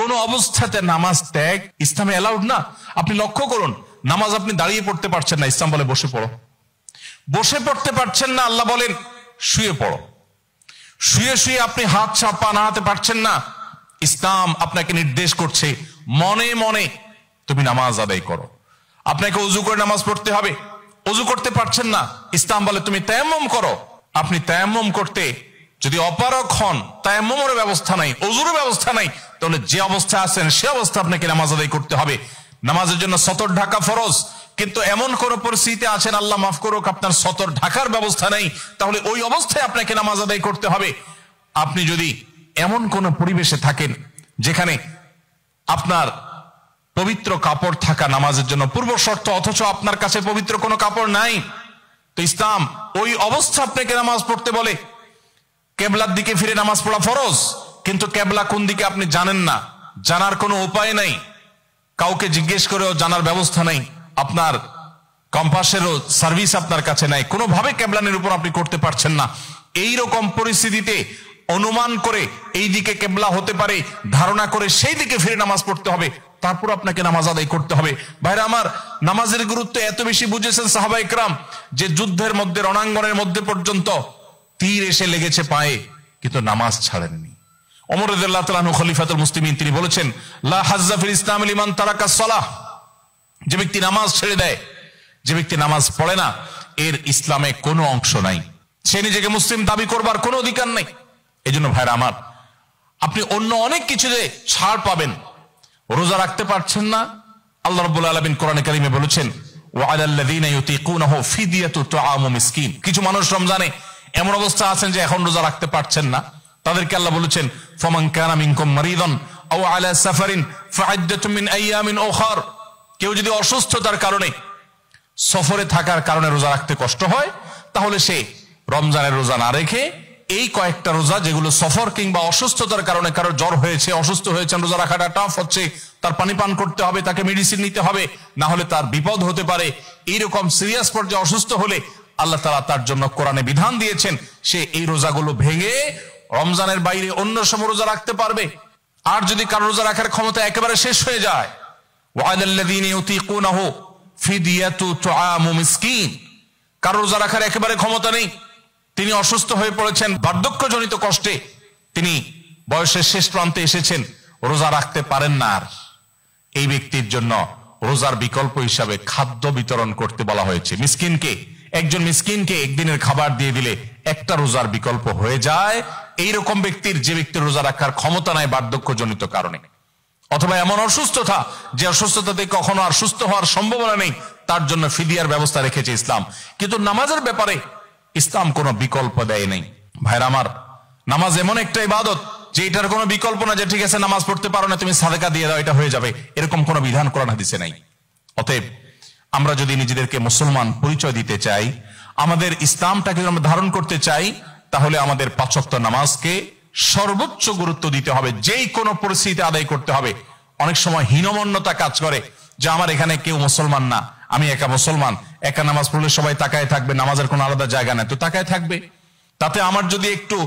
কোন অবস্থাতে নামাজ ত্যাগ ইসলামে অ্যালাউড না। আপনি লক্ষ্য করুন, নামাজ আপনি দাঁড়িয়ে পড়তে পারছেন না, ইসলাম বলে বসে পড়ো। বসে পড়তে পারছেন না, আল্লাহ বলেন শুয়ে পড়ো। শুয়ে শুয়ে আপনি হাত পা নাড়াতে পারছেন না, ইসলাম আপনাকে নির্দেশ করছে মনে মনে তুমি নামাজ আদায় করো। আপনাকে ওযু করে নামাজ পড়তে হবে, ওযু করতে পারছেন না, ইসলাম বলে তুমি তায়াম্মুম করো। আপনি তায়াম্মুম করতে যদি অপারগ হন, তায়াম্মুমের ব্যবস্থা নাই, ওযুর ব্যবস্থা নাই, তাহলে যে অবস্থা আছেন সে অবস্থা আপনাকে নামাজ আদায় করতে হবে। নামাজের জন্য সতর ঢাকা ফরজ, কিন্তু এমন কোন পরিস্থিতি আছেন, আল্লাহ মাফ করুক, আপনার সতর ঢাকার ব্যবস্থা নেই, তাহলে ওই অবস্থায় আপনাকে নামাজ আদায় করতে হবে। আপনি যদি এমন কোন পরিবেশে থাকেন যেখানে আপনার পবিত্র কাপড় থাকা নামাজের জন্য পূর্ব শর্ত, অথচ আপনার কাছে পবিত্র কোনো কাপড় নাই, তো ইসলাম ওই অবস্থা আপনাকে নামাজ পড়তে বলে। কেবলার দিকে ফিরে নামাজ পড়া ফরজ, কিন্তু কেবলা কোন দিকে আপনি জানেন না, জানার কোনো উপায় নাই, কাউকে জিজ্ঞেস করেও জানার ব্যবস্থা নেই, আপনার কম্পাসেরও সার্ভিস আপনার কাছে নাই, কোনোভাবে কেবলা নিরূপণ আপনি করতে পারছেন না। এই রকম পরিস্থিতিতে অনুমান করে এই দিকে কেবলা হতে পারে ধারণা করে সেই দিকে ফিরে নামাজ পড়তে হবে, তারপর আপনাকে নামাজ আদায় করতে হবে। ভাইরা আমার, নামাজের গুরুত্ব এত বেশি বুঝেছেন সাহাবা ইকরাম যে যুদ্ধের মধ্যে, রণাঙ্গনের মধ্যে পর্যন্ত তীর এসে লেগেছে পায়ে, কিন্তু নামাজ ছাড়েননি। ওমর রাদিয়াল্লাহু তাআলা আনহু খলিফাতুল মুসলিমিন, তিনি বলেছেন লা হাজ্জা ফিল ইসলাম লিমান তারাকা সালাহ, যে ব্যক্তি নামাজ ছেড়ে দেয়, যে ব্যক্তি নামাজ পড়ে না, এর ইসলামে কোনো অংশ নাই, সে নিজেকে মুসলিম দাবি করবার কোনো অধিকার নেই। এজন্য ভাইরা আমার, আপনি অন্য অনেক কিছুতে ছাড় পাবেন, রোজা রাখতে পারছেন না, আল্লাহ রাব্বুল আলামিন কোরআনে কারিমে বলেছেন ওয়া আলাল্লাযীনা ইউতীকুনাহু ফিদিয়াতু তুআমু মিসকিন। কিছু মানুষ রমজানে এমন অবস্থা আছেন যে এখন রোজা রাখতে পারছেন না, তাদেরকে আল্লাহ বলেছেন ফামান কানা মিনকুম মারিদান আও আলা সাফারিন ফাইদ্দাতুম মিন আইয়ামিন উখার। কেউ যদি অসুস্থতার কারণে, সফরে থাকার কারণে রোজা রাখতে কষ্ট হয়, তাহলে সে রমজানের রোজা না রেখে এই কয়েকটা রোজা, যেগুলো সফর কিংবা অসুস্থতার কারণে, কারো জ্বর হয়েছে, অসুস্থ হয়েছেন, রোজা রাখাটা টাফ হচ্ছে, তার পানি পান করতে হবে, তাকে মেডিসিন নিতে হবে, না হলে তার বিপদ হতে পারে, এইরকম সিরিয়াস পর্যায়ে অসুস্থ হলে আল্লাহ তাআলা তার জন্য কোরআনে বিধান দিয়েছেন, সে এই রোজাগুলো ভেঙে রমজানের বাইরে অন্য সময় রোজা রাখতে পারবে। আর যদি কারো রোজা রাখার ক্ষমতা একেবারে শেষ হয়ে যায়, ওয়ালাল্লাযীনা ইউতীকুনাহু ফিদিয়াতু তুআমু মিসকিন, কারো রোজা রাখার একেবারে ক্ষমতা নেই, তিনি অসুস্থ হয়ে পড়েছেন, বার্ধক্যজনিত কষ্টে তিনি বয়সের শেষ প্রান্তে এসেছেন, রোজা রাখতে পারেন না, আর এই ব্যক্তির জন্য রোজার বিকল্প হিসাবে খাদ্য বিতরণ করতে বলা হয়েছে। মিসকিনকে, একজন মিসকিনকে একদিনের খাবার দিয়ে দিলে একটা রোজার বিকল্প হয়ে যায়। এইরকম ব্যক্তির, যে ব্যক্তির রোজা রাখার ক্ষমতা নাই বার্ধক্যজনিত কারণে, অথবা এমন অসুস্থতা যে অসুস্থতাতে কখনো আর সুস্থ হওয়ার সম্ভাবনা নেই, তার জন্য ফিদিয়ার ব্যবস্থা রেখেছে ইসলাম। কিন্তু নামাজের ব্যাপারে ইসলাম কোনো বিকল্প দেয় নাই। ভাইরা আমার, নামাজ এমন একটা ইবাদত যে এটার কোনো বিকল্প না, যে ঠিক আছে নামাজ পড়তে পারো না, তুমি সাদেকা দিয়ে দাও, এটা হয়ে যাবে, এরকম কোনো বিধান কোরআন হাদিসে নাই। অতএব আমরা যদি নিজেদেরকে মুসলমান পরিচয় দিতে চাই, আমাদের ইসলামটাকে আমরা ধারণ করতে চাই, তাহলে আমাদের 5 ওয়াক্ত নামাজকে সর্বোচ্চ গুরুত্ব দিতে হবে, যেই কোনো পরিস্থিতিতে আদায় করতে হবে। অনেক সময় হীনমন্যতা কাজ করে যে আমার এখানে কেউ মুসলমান না, আমি একা মুসলমান, একা নামাজ পড়লে সবাই তাকায় থাকবে, নামাজের কোনো আলাদা জায়গা নেই, তো তাকায় থাকবে। তাতে আমার যদি একটু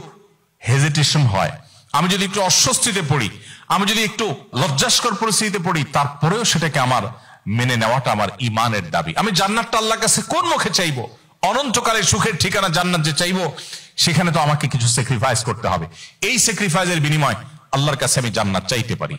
হেজিটেশন হয়, আমি যদি একটু অস্বস্তিতে পড়ি, আমি যদি একটু লজ্জাস্কর পরিস্থিতিতে পড়ি, তারপরেও সেটাকে আমার মেনে নেওয়াটা আমার ইমানের দাবি। আমি জান্নাতটা আল্লাহর কাছে কোন মুখে চাইবো? অনন্তকালের সুখের ঠিকানা জান্নাত যে চাইবো, সেখানে তো আমাকে কিছু স্যাক্রিফাইস করতে হবে। এই স্যাক্রিফাইসের বিনিময় আল্লাহর কাছে আমি জান্নাত চাইতে পারি।